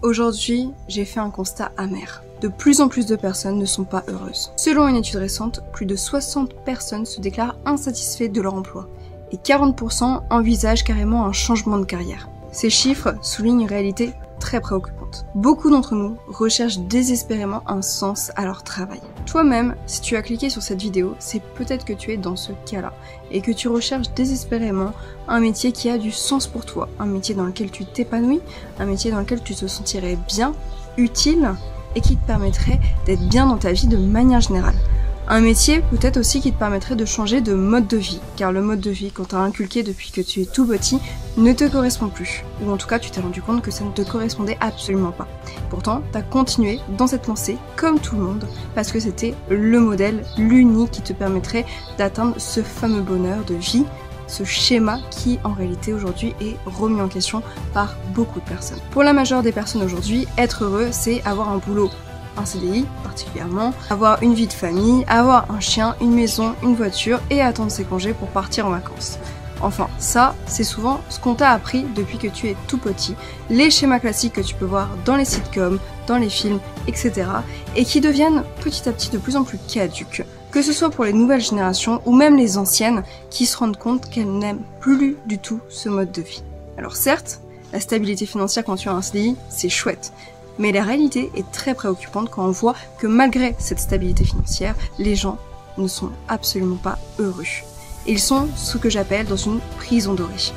Aujourd'hui, j'ai fait un constat amer. De plus en plus de personnes ne sont pas heureuses. Selon une étude récente, plus de 60 personnes se déclarent insatisfaites de leur emploi et 40% envisagent carrément un changement de carrière. Ces chiffres soulignent une réalité très préoccupante. Beaucoup d'entre nous recherchent désespérément un sens à leur travail. Toi-même, si tu as cliqué sur cette vidéo, c'est peut-être que tu es dans ce cas-là et que tu recherches désespérément un métier qui a du sens pour toi, un métier dans lequel tu t'épanouis, un métier dans lequel tu te sentirais bien, utile et qui te permettrait d'être bien dans ta vie de manière générale. Un métier peut-être aussi qui te permettrait de changer de mode de vie, car le mode de vie qu'on t'a inculqué depuis que tu es tout petit ne te correspond plus, ou en tout cas tu t'es rendu compte que ça ne te correspondait absolument pas. Pourtant, t'as continué dans cette lancée comme tout le monde, parce que c'était le modèle, l'unique qui te permettrait d'atteindre ce fameux bonheur de vie, ce schéma qui en réalité aujourd'hui est remis en question par beaucoup de personnes. Pour la majeure des personnes aujourd'hui, être heureux c'est avoir un boulot, un CDI particulièrement, avoir une vie de famille, avoir un chien, une maison, une voiture et attendre ses congés pour partir en vacances. Enfin, ça, c'est souvent ce qu'on t'a appris depuis que tu es tout petit, les schémas classiques que tu peux voir dans les sitcoms, dans les films, etc. et qui deviennent petit à petit de plus en plus caduques, que ce soit pour les nouvelles générations ou même les anciennes qui se rendent compte qu'elles n'aiment plus du tout ce mode de vie. Alors certes, la stabilité financière quand tu as un CDI, c'est chouette. Mais la réalité est très préoccupante quand on voit que malgré cette stabilité financière, les gens ne sont absolument pas heureux. Ils sont ce que j'appelle dans une prison dorée.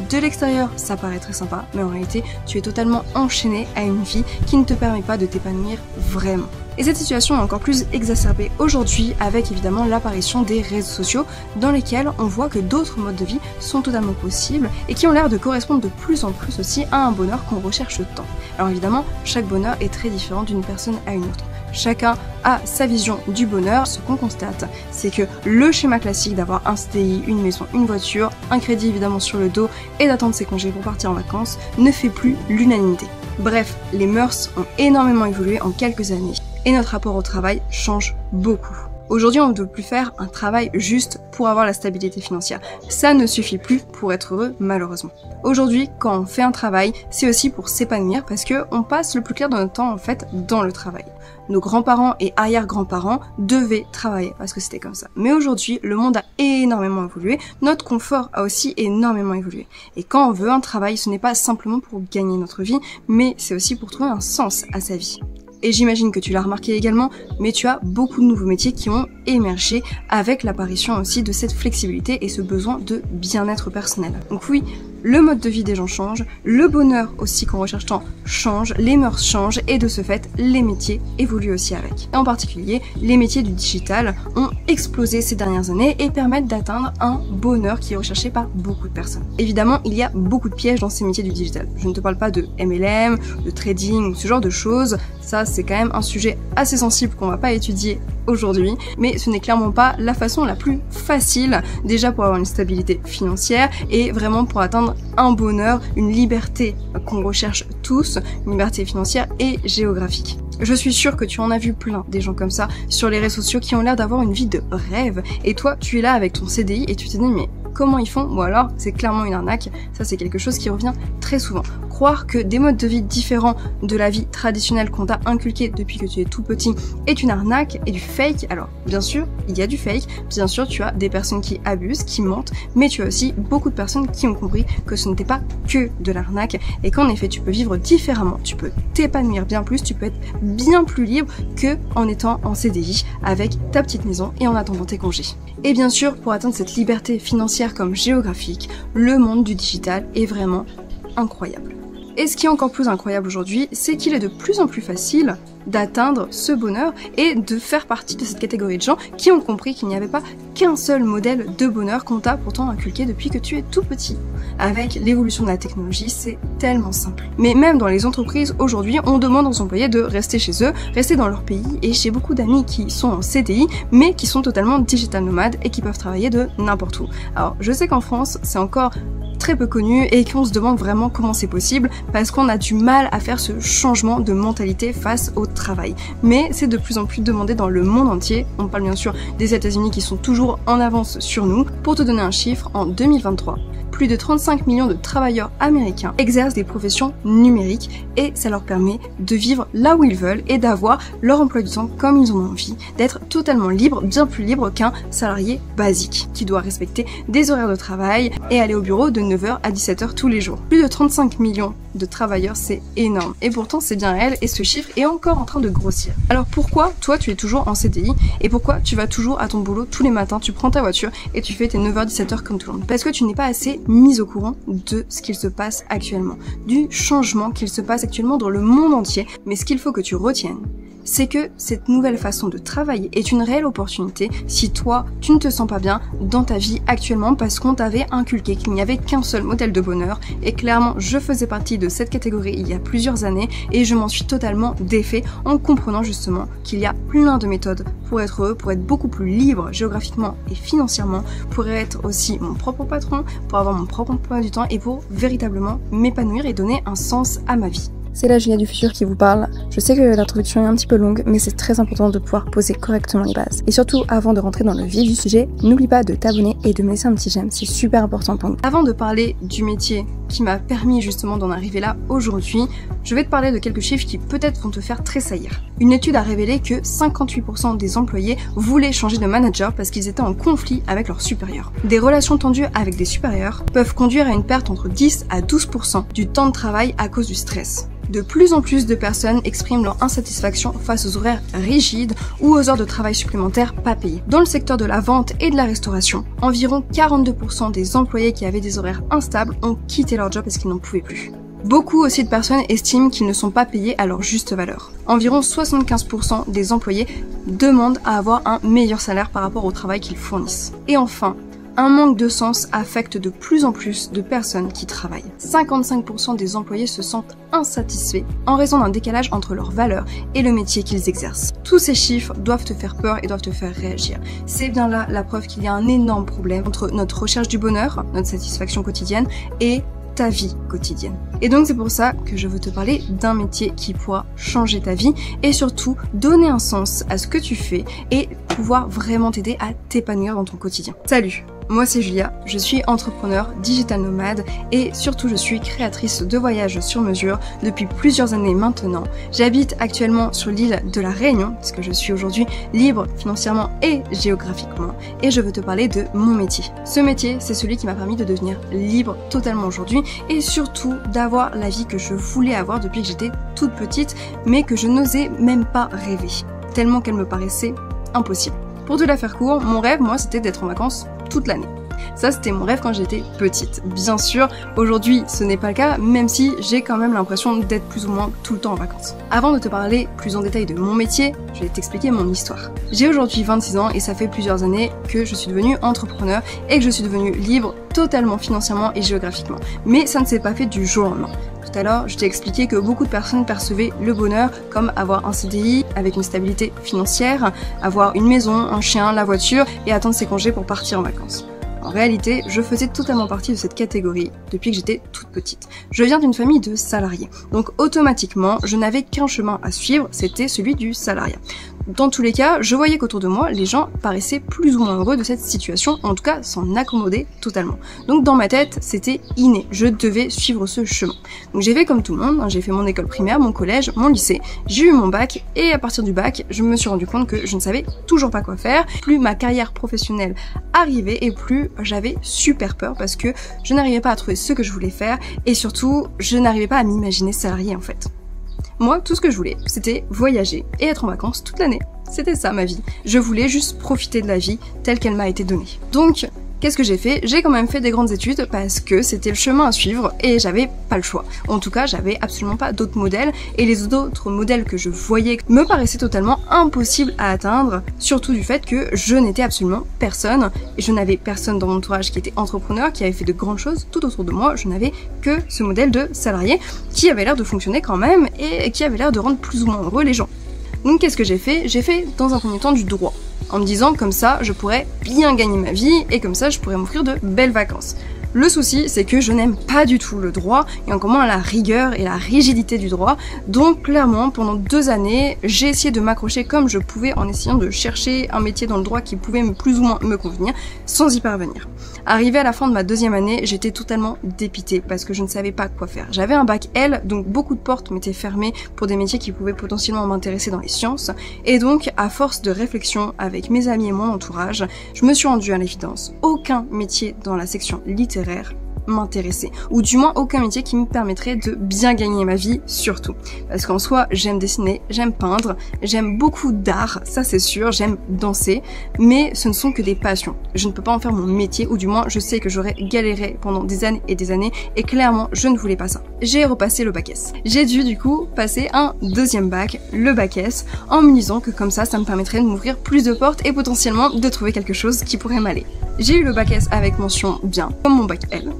De l'extérieur, ça paraît très sympa, mais en réalité, tu es totalement enchaîné à une vie qui ne te permet pas de t'épanouir vraiment. Et cette situation est encore plus exacerbée aujourd'hui avec évidemment l'apparition des réseaux sociaux dans lesquels on voit que d'autres modes de vie sont totalement possibles et qui ont l'air de correspondre de plus en plus aussi à un bonheur qu'on recherche tant. Alors évidemment, chaque bonheur est très différent d'une personne à une autre. Chacun a sa vision du bonheur. Ce qu'on constate, c'est que le schéma classique d'avoir un CDI, une maison, une voiture, un crédit évidemment sur le dos et d'attendre ses congés pour partir en vacances ne fait plus l'unanimité. Bref, les mœurs ont énormément évolué en quelques années et notre rapport au travail change beaucoup. Aujourd'hui, on ne veut plus faire un travail juste pour avoir la stabilité financière. Ça ne suffit plus pour être heureux, malheureusement. Aujourd'hui, quand on fait un travail, c'est aussi pour s'épanouir parce que on passe le plus clair de notre temps, en fait, dans le travail. Nos grands-parents et arrière-grands-parents devaient travailler parce que c'était comme ça. Mais aujourd'hui, le monde a énormément évolué, notre confort a aussi énormément évolué. Et quand on veut un travail, ce n'est pas simplement pour gagner notre vie, mais c'est aussi pour trouver un sens à sa vie. Et j'imagine que tu l'as remarqué également, mais tu as beaucoup de nouveaux métiers qui ont émergé avec l'apparition aussi de cette flexibilité et ce besoin de bien-être personnel. Donc oui, le mode de vie des gens change, le bonheur aussi qu'on recherche tant change, les mœurs changent et de ce fait, les métiers évoluent aussi avec. Et en particulier, les métiers du digital ont explosé ces dernières années et permettent d'atteindre un bonheur qui est recherché par beaucoup de personnes. Évidemment, il y a beaucoup de pièges dans ces métiers du digital. Je ne te parle pas de MLM, de trading ou ce genre de choses. Ça, c'est quand même un sujet assez sensible qu'on va pas étudier aujourd'hui, mais ce n'est clairement pas la façon la plus facile, déjà pour avoir une stabilité financière et vraiment pour atteindre un bonheur, une liberté qu'on recherche tous, une liberté financière et géographique. Je suis sûre que tu en as vu plein des gens comme ça sur les réseaux sociaux qui ont l'air d'avoir une vie de rêve et toi tu es là avec ton CDI et tu te dis mais comment ils font? Ou alors c'est clairement une arnaque. Ça c'est quelque chose qui revient très souvent. Croire que des modes de vie différents de la vie traditionnelle qu'on t'a inculqué depuis que tu es tout petit est une arnaque et du fake. Alors bien sûr il y a du fake, bien sûr tu as des personnes qui abusent, qui mentent, mais tu as aussi beaucoup de personnes qui ont compris que ce n'était pas que de l'arnaque et qu'en effet tu peux vivre différemment, tu peux t'épanouir bien plus, tu peux être bien plus libre que en étant en CDI avec ta petite maison et en attendant tes congés. Et bien sûr pour atteindre cette liberté financière comme géographique, le monde du digital est vraiment incroyable. Et ce qui est encore plus incroyable aujourd'hui, c'est qu'il est de plus en plus facile d'atteindre ce bonheur et de faire partie de cette catégorie de gens qui ont compris qu'il n'y avait pas qu'un seul modèle de bonheur qu'on t'a pourtant inculqué depuis que tu es tout petit. Avec l'évolution de la technologie, c'est tellement simple. Mais même dans les entreprises, aujourd'hui, on demande aux employés de rester chez eux, rester dans leur pays, et j'ai beaucoup d'amis qui sont en CDI, mais qui sont totalement digital nomades et qui peuvent travailler de n'importe où. Alors, je sais qu'en France, c'est encore très peu connu et qu'on se demande vraiment comment c'est possible parce qu'on a du mal à faire ce changement de mentalité face au travail. Mais c'est de plus en plus demandé dans le monde entier. On parle bien sûr des États-Unis qui sont toujours en avance sur nous. Pour te donner un chiffre, en 2023, plus de 35 millions de travailleurs américains exercent des professions numériques et ça leur permet de vivre là où ils veulent et d'avoir leur emploi du temps comme ils en ont envie, d'être totalement libres, bien plus libres qu'un salarié basique qui doit respecter des horaires de travail et aller au bureau de 9h à 17h tous les jours. Plus de 35 millions de travailleurs, c'est énorme et pourtant c'est bien réel et ce chiffre est encore en train de grossir. Alors pourquoi toi tu es toujours en CDI et pourquoi tu vas toujours à ton boulot tous les matins, tu prends ta voiture et tu fais tes 9h-17h comme tout le monde? Parce que tu n'es pas assez mise au courant de ce qu'il se passe actuellement, du changement qu'il se passe actuellement dans le monde entier. Mais ce qu'il faut que tu retiennes, c'est que cette nouvelle façon de travailler est une réelle opportunité si toi, tu ne te sens pas bien dans ta vie actuellement parce qu'on t'avait inculqué qu'il n'y avait qu'un seul modèle de bonheur et clairement, je faisais partie de cette catégorie il y a plusieurs années et je m'en suis totalement défait en comprenant justement qu'il y a plein de méthodes pour être heureux, pour être beaucoup plus libre géographiquement et financièrement, pour être aussi mon propre patron, pour avoir mon propre emploi du temps et pour véritablement m'épanouir et donner un sens à ma vie. C'est la Julia du futur qui vous parle. Je sais que l'introduction est un petit peu longue, mais c'est très important de pouvoir poser correctement les bases. Et surtout, avant de rentrer dans le vif du sujet, n'oublie pas de t'abonner et de me laisser un petit j'aime, c'est super important pour nous. Avant de parler du métier qui m'a permis justement d'en arriver là aujourd'hui, je vais te parler de quelques chiffres qui peut-être vont te faire tressaillir. Une étude a révélé que 58% des employés voulaient changer de manager parce qu'ils étaient en conflit avec leurs supérieurs. Des relations tendues avec des supérieurs peuvent conduire à une perte entre 10 à 12% du temps de travail à cause du stress. De plus en plus de personnes expriment leur insatisfaction face aux horaires rigides ou aux heures de travail supplémentaires pas payées. Dans le secteur de la vente et de la restauration, environ 42% des employés qui avaient des horaires instables ont quitté leur job parce qu'ils n'en pouvaient plus. Beaucoup aussi de personnes estiment qu'ils ne sont pas payés à leur juste valeur. Environ 75% des employés demandent à avoir un meilleur salaire par rapport au travail qu'ils fournissent. Et enfin, un manque de sens affecte de plus en plus de personnes qui travaillent. 55% des employés se sentent insatisfaits en raison d'un décalage entre leurs valeurs et le métier qu'ils exercent. Tous ces chiffres doivent te faire peur et doivent te faire réagir. C'est bien là la preuve qu'il y a un énorme problème entre notre recherche du bonheur, notre satisfaction quotidienne et ta vie quotidienne. Et donc c'est pour ça que je veux te parler d'un métier qui pourra changer ta vie et surtout donner un sens à ce que tu fais et pouvoir vraiment t'aider à t'épanouir dans ton quotidien. Salut! Moi c'est Julia, je suis entrepreneur, digital nomade et surtout je suis créatrice de voyages sur mesure depuis plusieurs années maintenant. J'habite actuellement sur l'île de la Réunion parce que je suis aujourd'hui libre financièrement et géographiquement et je veux te parler de mon métier. Ce métier, c'est celui qui m'a permis de devenir libre totalement aujourd'hui et surtout d'avoir la vie que je voulais avoir depuis que j'étais toute petite mais que je n'osais même pas rêver, tellement qu'elle me paraissait impossible. Pour te la faire court, mon rêve, moi, c'était d'être en vacances toute l'année. Ça, c'était mon rêve quand j'étais petite. Bien sûr, aujourd'hui, ce n'est pas le cas, même si j'ai quand même l'impression d'être plus ou moins tout le temps en vacances. Avant de te parler plus en détail de mon métier, je vais t'expliquer mon histoire. J'ai aujourd'hui 26 ans et ça fait plusieurs années que je suis devenue entrepreneur et que je suis devenue libre totalement financièrement et géographiquement. Mais ça ne s'est pas fait du jour au lendemain. Tout à l'heure, je t'ai expliqué que beaucoup de personnes percevaient le bonheur comme avoir un CDI avec une stabilité financière, avoir une maison, un chien, la voiture et attendre ses congés pour partir en vacances. En réalité, je faisais totalement partie de cette catégorie depuis que j'étais toute petite. Je viens d'une famille de salariés, donc automatiquement, je n'avais qu'un chemin à suivre, c'était celui du salariat. Dans tous les cas, je voyais qu'autour de moi, les gens paraissaient plus ou moins heureux de cette situation, en tout cas s'en accommodaient totalement. Donc dans ma tête, c'était inné, je devais suivre ce chemin. Donc j'ai fait comme tout le monde, j'ai fait mon école primaire, mon collège, mon lycée, j'ai eu mon bac, et à partir du bac, je me suis rendu compte que je ne savais toujours pas quoi faire. Plus ma carrière professionnelle arrivait, et plus j'avais super peur, parce que je n'arrivais pas à trouver ce que je voulais faire, et surtout, je n'arrivais pas à m'imaginer salarié en fait. Moi, tout ce que je voulais, c'était voyager et être en vacances toute l'année. C'était ça ma vie. Je voulais juste profiter de la vie telle qu'elle m'a été donnée. Donc, qu'est-ce que j'ai fait? J'ai quand même fait des grandes études parce que c'était le chemin à suivre et j'avais pas le choix. En tout cas, j'avais absolument pas d'autres modèles et les autres modèles que je voyais me paraissaient totalement impossibles à atteindre, surtout du fait que je n'étais absolument personne et je n'avais personne dans mon entourage qui était entrepreneur, qui avait fait de grandes choses tout autour de moi. Je n'avais que ce modèle de salarié qui avait l'air de fonctionner quand même et qui avait l'air de rendre plus ou moins heureux les gens. Donc qu'est-ce que j'ai fait? J'ai fait dans un premier temps du droit, en me disant comme ça je pourrais bien gagner ma vie et comme ça je pourrais m'offrir de belles vacances. Le souci, c'est que je n'aime pas du tout le droit, et encore moins la rigueur et la rigidité du droit. Donc clairement, pendant 2 années, j'ai essayé de m'accrocher comme je pouvais en essayant de chercher un métier dans le droit qui pouvait plus ou moins me convenir, sans y parvenir. Arrivé à la fin de ma 2e année, j'étais totalement dépitée parce que je ne savais pas quoi faire. J'avais un bac L, donc beaucoup de portes m'étaient fermées pour des métiers qui pouvaient potentiellement m'intéresser dans les sciences. Et donc, à force de réflexion avec mes amis et mon entourage, je me suis rendue à l'évidence. Aucun métier dans la section littéraire m'intéressait, ou du moins aucun métier qui me permettrait de bien gagner ma vie, surtout. Parce qu'en soi, j'aime dessiner, j'aime peindre, j'aime beaucoup d'art, ça c'est sûr, j'aime danser, mais ce ne sont que des passions. Je ne peux pas en faire mon métier, ou du moins je sais que j'aurais galéré pendant des années, et clairement je ne voulais pas ça. J'ai repassé le bac S. J'ai dû du coup passer un 2e bac, le bac S, en me disant que comme ça me permettrait de m'ouvrir plus de portes et potentiellement de trouver quelque chose qui pourrait m'aller. J'ai eu le bac S avec mention bien, comme mon bac L.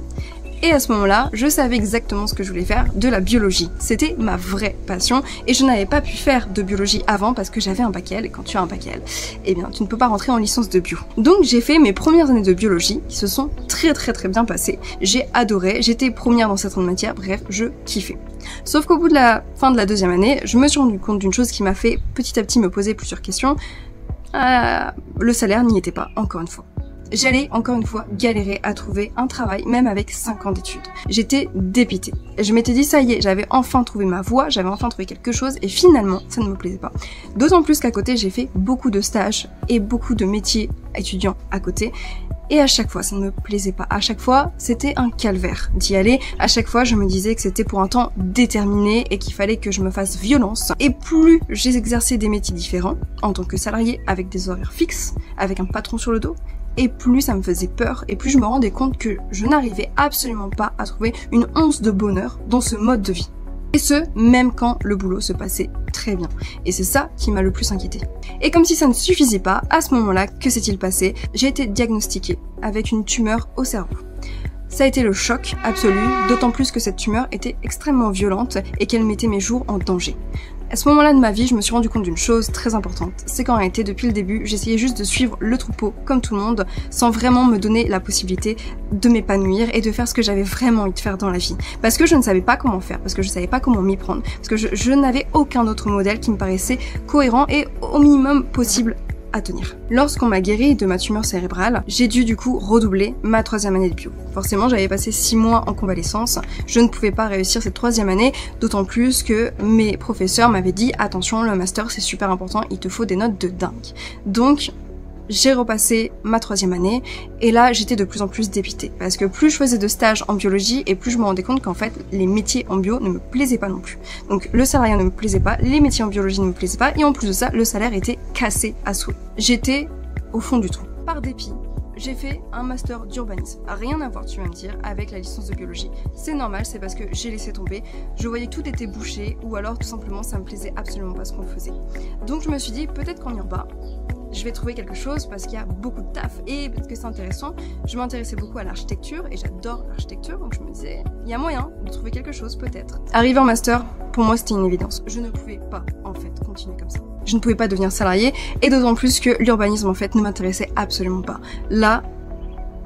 Et à ce moment-là, je savais exactement ce que je voulais faire, de la biologie. C'était ma vraie passion et je n'avais pas pu faire de biologie avant parce que j'avais un bac L et quand tu as un bac L, eh bien tu ne peux pas rentrer en licence de bio. Donc j'ai fait mes premières années de biologie qui se sont très bien passées. J'ai adoré, j'étais première dans certaines matières, bref, je kiffais. Sauf qu'au bout de la fin de la 2e année, je me suis rendu compte d'une chose qui m'a fait petit à petit me poser plusieurs questions. Le salaire n'y était pas, encore une fois. J'allais encore une fois galérer à trouver un travail, même avec 5 ans d'études. J'étais dépitée. Je m'étais dit ça y est, j'avais enfin trouvé ma voie, j'avais enfin trouvé quelque chose et finalement ça ne me plaisait pas. D'autant plus qu'à côté j'ai fait beaucoup de stages et beaucoup de métiers étudiants à côté. Et à chaque fois, ça ne me plaisait pas. À chaque fois, c'était un calvaire d'y aller. À chaque fois, je me disais que c'était pour un temps déterminé et qu'il fallait que je me fasse violence. Et plus j'ai exercé des métiers différents, en tant que salarié, avec des horaires fixes, avec un patron sur le dos, et plus ça me faisait peur, et plus je me rendais compte que je n'arrivais absolument pas à trouver une once de bonheur dans ce mode de vie. Et ce, même quand le boulot se passait très bien. Et c'est ça qui m'a le plus inquiétée. Et comme si ça ne suffisait pas, à ce moment-là, que s'est-il passé? J'ai été diagnostiquée avec une tumeur au cerveau. Ça a été le choc absolu, d'autant plus que cette tumeur était extrêmement violente et qu'elle mettait mes jours en danger. À ce moment-là de ma vie, je me suis rendu compte d'une chose très importante, c'est qu'en réalité, depuis le début, j'essayais juste de suivre le troupeau comme tout le monde, sans vraiment me donner la possibilité de m'épanouir et de faire ce que j'avais vraiment envie de faire dans la vie. Parce que je ne savais pas comment faire, parce que je ne savais pas comment m'y prendre, parce que je n'avais aucun autre modèle qui me paraissait cohérent et au minimum possible à tenir. Lorsqu'on m'a guéri de ma tumeur cérébrale, j'ai dû du coup redoubler ma 3e année de bio. Forcément, j'avais passé 6 mois en convalescence, je ne pouvais pas réussir cette 3e année, d'autant plus que mes professeurs m'avaient dit « Attention, le master c'est super important, il te faut des notes de dingue ». Donc, j'ai repassé ma 3e année et là j'étais de plus en plus dépitée parce que plus je faisais de stages en biologie et plus je me rendais compte qu'en fait les métiers en bio ne me plaisaient pas non plus. Donc le salariat ne me plaisait pas, les métiers en biologie ne me plaisaient pas et en plus de ça le salaire était cassé à souhait. J'étais au fond du trou. Par dépit, j'ai fait un master d'urbanisme. Rien à voir, tu vas me dire, avec la licence de biologie. C'est normal, c'est parce que j'ai laissé tomber. Je voyais que tout était bouché ou alors tout simplement ça me plaisait absolument pas ce qu'on faisait. Donc je me suis dit peut-être qu'en urbain, je vais trouver quelque chose parce qu'il y a beaucoup de taf et parce que c'est intéressant. Je m'intéressais beaucoup à l'architecture et j'adore l'architecture, donc je me disais, il y a moyen de trouver quelque chose peut-être. Arrivé en master, pour moi c'était une évidence. Je ne pouvais pas en fait continuer comme ça. Je ne pouvais pas devenir salarié et d'autant plus que l'urbanisme en fait ne m'intéressait absolument pas. Là,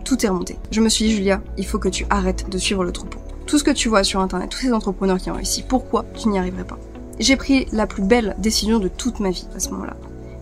tout est remonté. Je me suis dit, Julia, il faut que tu arrêtes de suivre le troupeau. Tout ce que tu vois sur internet, tous ces entrepreneurs qui ont réussi, pourquoi tu n'y arriverais pas? J'ai pris la plus belle décision de toute ma vie à ce moment-là.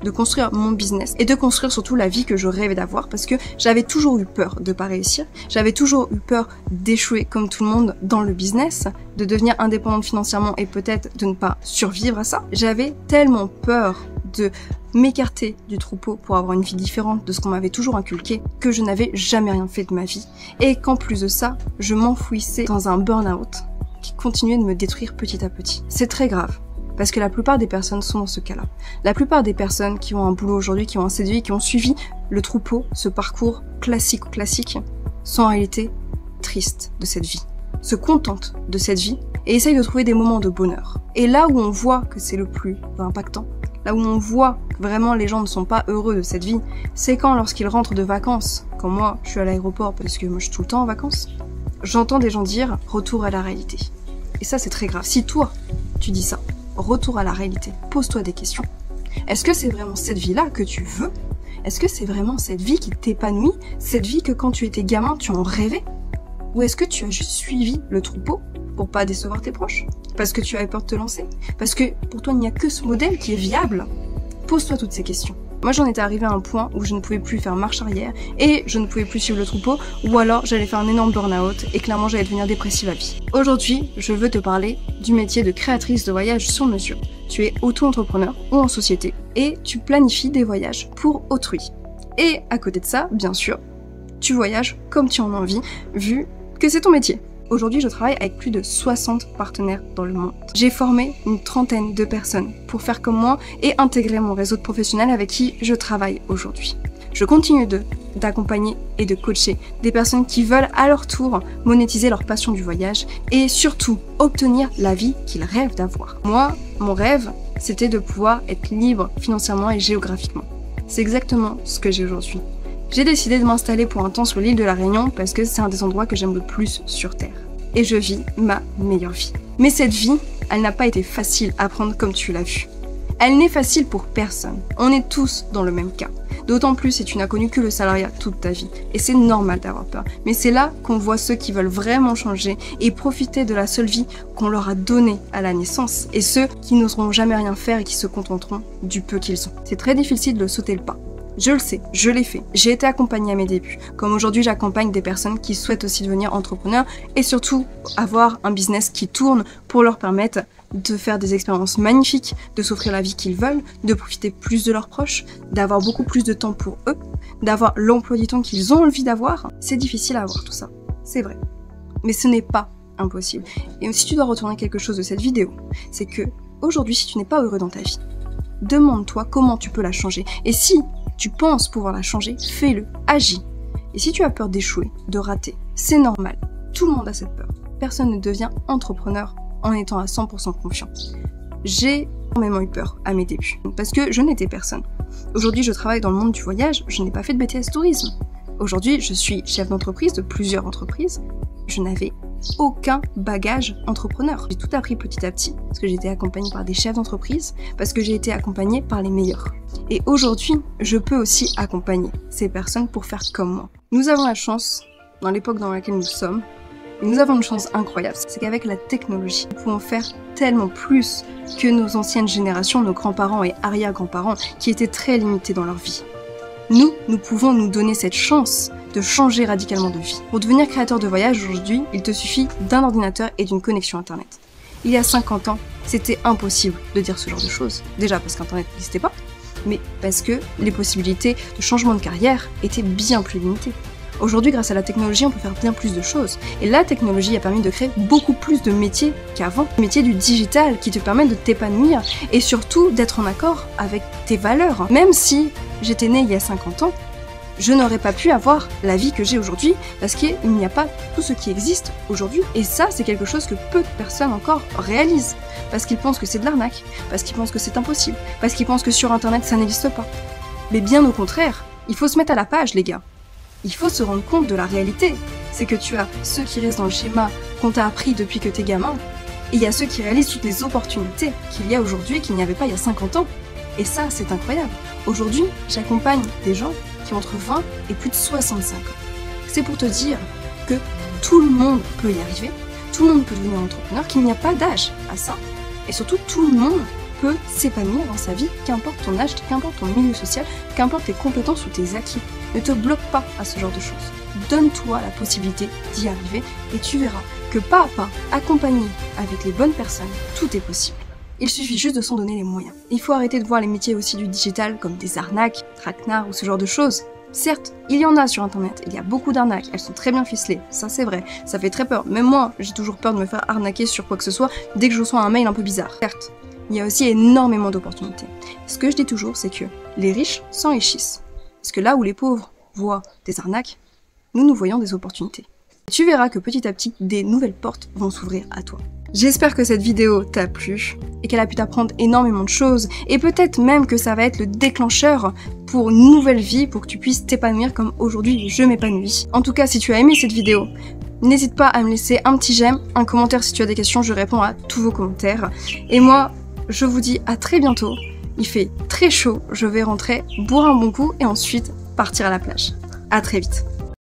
De construire mon business et de construire surtout la vie que je rêvais d'avoir parce que j'avais toujours eu peur de pas réussir, j'avais toujours eu peur d'échouer comme tout le monde dans le business, de devenir indépendante financièrement et peut-être de ne pas survivre à ça. J'avais tellement peur de m'écarter du troupeau pour avoir une vie différente de ce qu'on m'avait toujours inculqué que je n'avais jamais rien fait de ma vie et qu'en plus de ça, je m'enfouissais dans un burn-out qui continuait de me détruire petit à petit. C'est très grave. Parce que la plupart des personnes sont dans ce cas-là. La plupart des personnes qui ont un boulot aujourd'hui, qui ont un CDI, qui ont suivi le troupeau, ce parcours classique, sont en réalité tristes de cette vie, se contentent de cette vie et essayent de trouver des moments de bonheur. Et là où on voit que c'est le plus impactant, là où on voit que vraiment les gens ne sont pas heureux de cette vie, c'est quand lorsqu'ils rentrent de vacances, quand moi je suis à l'aéroport parce que moi je suis tout le temps en vacances, j'entends des gens dire « retour à la réalité ». Et ça c'est très grave. Si toi, tu dis ça, retour à la réalité, pose-toi des questions. Est-ce que c'est vraiment cette vie-là que tu veux? Est-ce que c'est vraiment cette vie qui t'épanouit? Cette vie que quand tu étais gamin, tu en rêvais? Ou est-ce que tu as juste suivi le troupeau pour pas décevoir tes proches? Parce que tu avais peur de te lancer? Parce que pour toi il n'y a que ce modèle qui est viable? Pose-toi toutes ces questions. Moi j'en étais arrivée à un point où je ne pouvais plus faire marche arrière et je ne pouvais plus suivre le troupeau, ou alors j'allais faire un énorme burn-out et clairement j'allais devenir dépressive à vie. Aujourd'hui, je veux te parler du métier de créatrice de voyages sur mesure. Tu es auto-entrepreneur ou en société et tu planifies des voyages pour autrui. Et à côté de ça, bien sûr, tu voyages comme tu en as envie, vu que c'est ton métier. Aujourd'hui, je travaille avec plus de 60 partenaires dans le monde. J'ai formé une trentaine de personnes pour faire comme moi et intégrer mon réseau de professionnels avec qui je travaille aujourd'hui. Je continue d'accompagner et de coacher des personnes qui veulent à leur tour monétiser leur passion du voyage et surtout obtenir la vie qu'ils rêvent d'avoir. Moi, mon rêve, c'était de pouvoir être libre financièrement et géographiquement. C'est exactement ce que j'ai aujourd'hui. J'ai décidé de m'installer pour un temps sur l'île de la Réunion parce que c'est un des endroits que j'aime le plus sur Terre. Et je vis ma meilleure vie. Mais cette vie, elle n'a pas été facile à prendre comme tu l'as vu. Elle n'est facile pour personne. On est tous dans le même cas. D'autant plus si tu n'as connu que le salariat toute ta vie. Et c'est normal d'avoir peur. Mais c'est là qu'on voit ceux qui veulent vraiment changer et profiter de la seule vie qu'on leur a donnée à la naissance. Et ceux qui n'oseront jamais rien faire et qui se contenteront du peu qu'ils ont. C'est très difficile de sauter le pas. Je le sais, je l'ai fait. J'ai été accompagnée à mes débuts. Comme aujourd'hui, j'accompagne des personnes qui souhaitent aussi devenir entrepreneurs et surtout avoir un business qui tourne pour leur permettre de faire des expériences magnifiques, de s'offrir la vie qu'ils veulent, de profiter plus de leurs proches, d'avoir beaucoup plus de temps pour eux, d'avoir l'emploi du temps qu'ils ont envie d'avoir. C'est difficile à avoir tout ça, c'est vrai. Mais ce n'est pas impossible. Et si tu dois retourner quelque chose de cette vidéo, c'est que aujourd'hui, si tu n'es pas heureux dans ta vie, demande-toi comment tu peux la changer. Et si tu penses pouvoir la changer, fais-le, agis. Et si tu as peur d'échouer, de rater, c'est normal. Tout le monde a cette peur. Personne ne devient entrepreneur en étant à 100% confiant. J'ai énormément eu peur à mes débuts, parce que je n'étais personne. Aujourd'hui, je travaille dans le monde du voyage, je n'ai pas fait de BTS tourisme. Aujourd'hui, je suis chef d'entreprise de plusieurs entreprises. Je n'avais aucun bagage entrepreneur. J'ai tout appris petit à petit, parce que j'ai été accompagnée par des chefs d'entreprise, parce que j'ai été accompagnée par les meilleurs. Et aujourd'hui, je peux aussi accompagner ces personnes pour faire comme moi. Nous avons la chance, dans l'époque dans laquelle nous sommes, nous avons une chance incroyable, c'est qu'avec la technologie, nous pouvons faire tellement plus que nos anciennes générations, nos grands-parents et arrière-grands-parents, qui étaient très limités dans leur vie. Nous pouvons nous donner cette chance de changer radicalement de vie. Pour devenir créateur de voyage aujourd'hui, il te suffit d'un ordinateur et d'une connexion internet. Il y a 50 ans, c'était impossible de dire ce genre de choses. Déjà parce qu'internet n'existait pas, mais parce que les possibilités de changement de carrière étaient bien plus limitées. Aujourd'hui, grâce à la technologie, on peut faire bien plus de choses. Et la technologie a permis de créer beaucoup plus de métiers qu'avant. Les métiers du digital qui te permettent de t'épanouir et surtout d'être en accord avec tes valeurs. Même si j'étais née il y a 50 ans, je n'aurais pas pu avoir la vie que j'ai aujourd'hui parce qu'il n'y a pas tout ce qui existe aujourd'hui. Et ça, c'est quelque chose que peu de personnes encore réalisent. Parce qu'ils pensent que c'est de l'arnaque, parce qu'ils pensent que c'est impossible, parce qu'ils pensent que sur Internet, ça n'existe pas. Mais bien au contraire, il faut se mettre à la page, les gars. Il faut se rendre compte de la réalité. C'est que tu as ceux qui restent dans le schéma qu'on t'a appris depuis que t'es gamin, et il y a ceux qui réalisent toutes les opportunités qu'il y a aujourd'hui qu'il n'y avait pas il y a 50 ans. Et ça, c'est incroyable. Aujourd'hui, j'accompagne des gens qui ont entre 20 et plus de 65 ans. C'est pour te dire que tout le monde peut y arriver, tout le monde peut devenir entrepreneur, qu'il n'y a pas d'âge à ça. Et surtout, tout le monde peut s'épanouir dans sa vie, qu'importe ton âge, qu'importe ton milieu social, qu'importe tes compétences ou tes acquis. Ne te bloque pas à ce genre de choses. Donne-toi la possibilité d'y arriver et tu verras que pas à pas, accompagné avec les bonnes personnes, tout est possible. Il suffit juste de s'en donner les moyens. Il faut arrêter de voir les métiers aussi du digital comme des arnaques, traquenards ou ce genre de choses. Certes, il y en a sur internet, il y a beaucoup d'arnaques, elles sont très bien ficelées, ça c'est vrai, ça fait très peur. Même moi, j'ai toujours peur de me faire arnaquer sur quoi que ce soit dès que je reçois un mail un peu bizarre. Certes, il y a aussi énormément d'opportunités. Ce que je dis toujours, c'est que les riches s'enrichissent. Parce que là où les pauvres voient des arnaques, nous voyons des opportunités. Tu verras que petit à petit, des nouvelles portes vont s'ouvrir à toi. J'espère que cette vidéo t'a plu et qu'elle a pu t'apprendre énormément de choses et peut-être même que ça va être le déclencheur pour une nouvelle vie, pour que tu puisses t'épanouir comme aujourd'hui je m'épanouis. En tout cas, si tu as aimé cette vidéo, n'hésite pas à me laisser un petit j'aime, un commentaire si tu as des questions, je réponds à tous vos commentaires. Et moi, je vous dis à très bientôt. Il fait très chaud, je vais rentrer, boire un bon coup et ensuite partir à la plage. À très vite.